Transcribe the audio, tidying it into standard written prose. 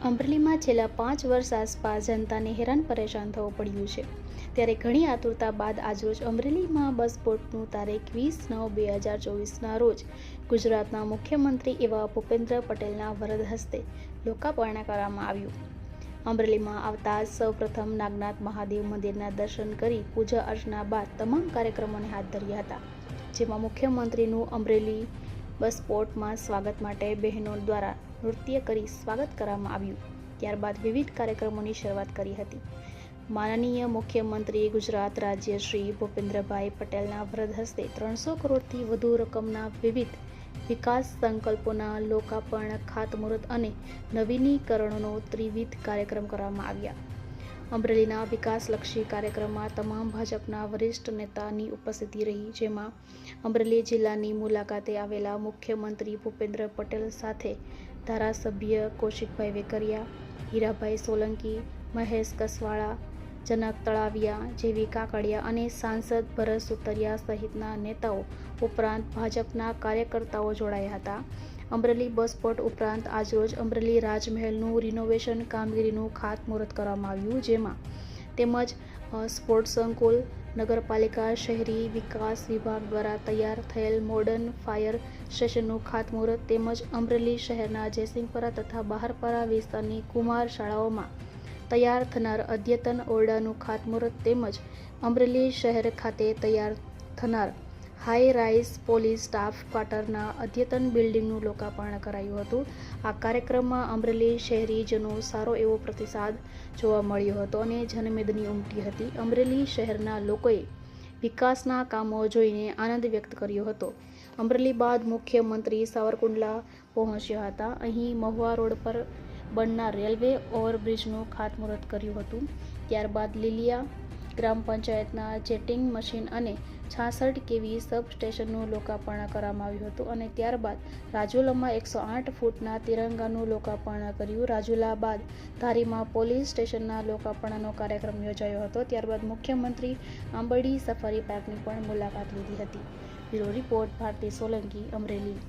અમરેલીમાં છેલ્લા 5 વર્ષ આસપાસ જનતાને હેરાન પરેશાન થવું પડ્યું છે, ત્યારે ઘણી આતુરતા બાદ આજરોજ અમરેલીમાં બસ બોટનું તારીખ 20/9/2024ના રોજ ગુજરાતના મુખ્યમંત્રી એવા ભૂપેન્દ્ર પટેલના વરદ હસ્તે લોકાર્પણ કરવામાં આવ્યું. અમરેલીમાં આવતા સૌપ્રથમ નાગનાથ મહાદેવ મંદિરના દર્શન કરી પૂજા અર્ચના બાદ તમામ કાર્યક્રમોને હાથ ધર્યા હતા, જેમાં મુખ્યમંત્રીનું અમરેલી બસ બોટમાં સ્વાગત માટે બહેનો દ્વારા નૃત્ય કરી સ્વાગત કરવામાં આવ્યું. ત્યારબાદ વિવિધ કાર્યક્રમોની શરૂઆત કરી હતી. માનનીય મુખ્યમંત્રી ગુજરાત રાજ્ય શ્રી ભૂપેન્દ્રભાઈ પટેલના વરદ હસ્તે 300 કરોડથી વધુ રકમના વિવિધ વિકાસ સંકલ્પોના લોકાર્પણ, ખાતમુહૂર્ત અને નવીનીકરણનો ત્રિવિધ કાર્યક્રમ કરવામાં આવ્યા. અમરેલીના વિકાસલક્ષી કાર્યક્રમમાં તમામ ભાજપના વરિષ્ઠ નેતાની ઉપસ્થિતિ રહી, જેમાં અમરેલી જિલ્લાની મુલાકાતે આવેલા મુખ્યમંત્રી ભૂપેન્દ્ર પટેલ સાથે ધારાસભ્ય કૌશિકભાઈ વેકરિયા, હીરાભાઈ સોલંકી, મહેશ કસવાળા, જનક તળાવિયા, જેવી કાકડિયા અને સાંસદ ભરત સુતરિયા સહિતના નેતાઓ ઉપરાંત ભાજપના કાર્યકર્તાઓ જોડાયા હતા. અમરેલી બસ બોટ ઉપરાંત આજરોજ અમરેલી રાજમહેલનું રિનોવેશન કામગીરીનું ખાતમુહૂર્ત કરવામાં આવ્યું, જેમાં તેમજ સ્પોર્ટ્સ સંકુલ, નગરપાલિકા શહેરી વિકાસ વિભાગ દ્વારા તૈયાર થયેલ મોડર્ન ફાયર સ્ટેશનનું ખાતમુહૂર્ત તેમજ અમરેલી શહેરના જયસિંહપરા તથા બહારપરા વિસ્તારની કુમાર શાળાઓમાં તૈયાર થનાર અદ્યતન ઓરડાનું ખાતમુહૂર્ત તેમજ અમરેલી શહેર ખાતે તૈયાર થનાર હાઈ રાઇઝ પોલીસ સ્ટાફ ક્વાર્ટરના અદ્યતન બિલ્ડિંગનું લોકાર્પણ કરાયું હતું. આ કાર્યક્રમમાં અમરેલી શહેરીજનો સારો એવો પ્રતિસાદ જોવા મળ્યો હતો અને જનમેદની ઉમટી હતી. અમરેલી શહેરના લોકોએ વિકાસના કામો જોઈને આનંદ વ્યક્ત કર્યો હતો. અમરેલી બાદ મુખ્યમંત્રી સાવરકુંડલા પહોંચ્યા હતા. અહીં મહુવા રોડ પર બનનાર રેલવે ઓવરબ્રિજનું ખાતમુહૂર્ત કર્યું હતું. ત્યારબાદ લીલિયા ગ્રામ પંચાયતના જેટિંગ મશીન અને 66 કેવી સબ સ્ટેશનનું લોકાર્પણ કરવામાં આવ્યું હતું અને ત્યારબાદ રાજુલામાં 108 ફૂટના તિરંગાનું લોકાર્પણ કર્યું. રાજુલા બાદ ધારીમાં પોલીસ સ્ટેશનના લોકાર્પણનો કાર્યક્રમ યોજાયો હતો. ત્યારબાદ મુખ્યમંત્રી આંબરડી સફારી પાર્કની પણ મુલાકાત લીધી હતી. Bureau report Bharti Solanki, Amreli.